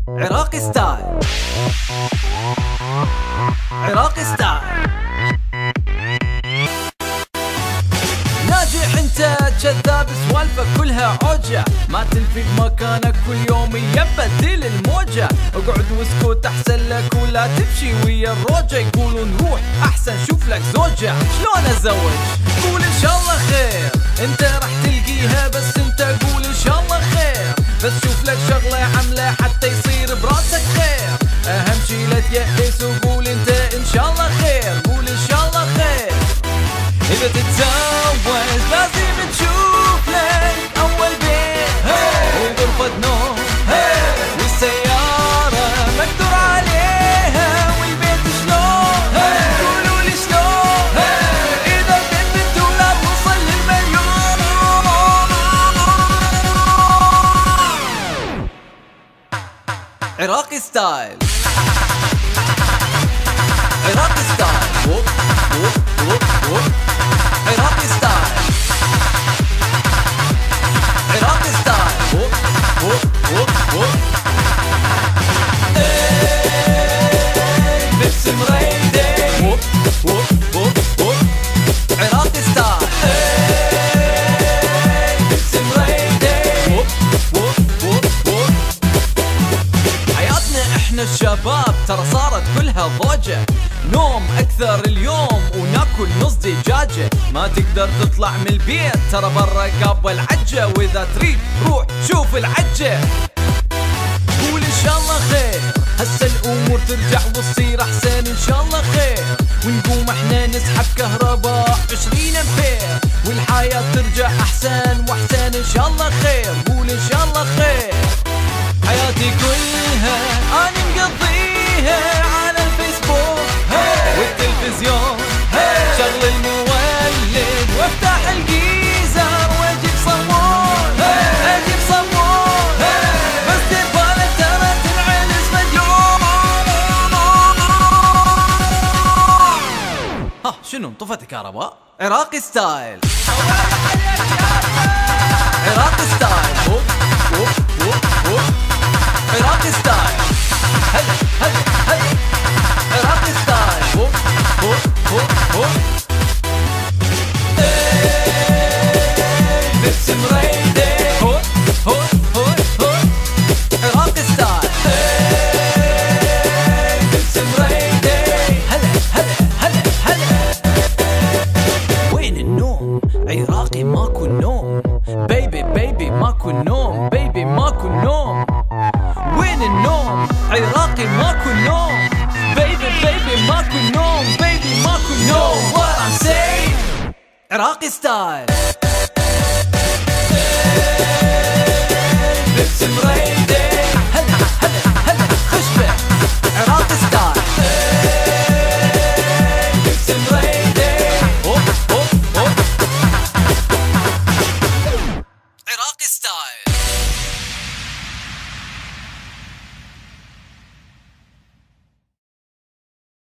عراقي ستايل، عراقي ستايل. ناجح انت كذاب، سوالفك كلها عوجة، ما تنفي بمكانك كل يوم يبدل الموجة. اقعد واسكت احسن لك ولا تمشي ويا الروجة. يقولون روح احسن شوف لك زوجة. شلون ازوج؟ قول ان شاء الله خير، انت راح تلقيها، بس انت قول ان شاء الله خير. بس شوف لك شغلة عملة حتى يصير براسك خير. اهم شي لا تيأس وقول انت ان شاء الله خير. قول ان شاء الله خير. إذا تتزوج لازم تشوف لك أول بيت وغرفة نوم والسيارة مقدور عليها والبيت شلون. قولوا لي شلون إذا بيت الدولار وصل للمليون. عراقي ستايل، عراقي ستايل. ووب ووب ووب ووب. عراقي ستايل، عراقي ستايل. ووب ووب ووب ووب. لبس مريدي. ووب ووب ووب ووب. عراقي ستايل. لبس مريدي. ووب ووب ووب ووب. حياتنا احنا الشباب ترى صارت كلها ضوجة. نوم اكثر اليوم وناكل نص دجاجة. ما تقدر تطلع من البيت ترى برا قابة العجة. واذا تريد روح شوف العجة. قول ان شاء الله خير، هسه الامور ترجع وتصير احسن ان شاء الله خير. ونقوم احنا نسحب كهرباء 20 امبير والحياة ترجع احسن واحسن ان شاء الله خير. قول ان شاء الله خير. حياتي كلها انا مقضيها على الفيسبوك والتلفزيون. شغل المولد وافتح الجيزر واجيب صمون. اجيب صمون بس تبالك ترى تنعلس مجنون. ها شنو انطفت الكهرباء؟ عراقي ستايل، عراقي ستايل. هوب هوب هوب هوب. عراقي ستايل. هلا هلا هلا. عراقي ستايل. هوب هوب هوب هوب. لبس مريدي. هوب هوب هوب هوب. عراقي ستايل. لبس مريدي. هلا هلا هلا هلا. وين النوم؟ عراقي ماكو نوم. بيبي بيبي ماكو نوم. بيبي ماكو نوم. وين النوم؟ عراقي ماكو نوم. بيبي بيبي ماكو نوم. بيبي ماكو نوم. What I'm saying. عراقي ستايل. لبس مريدي.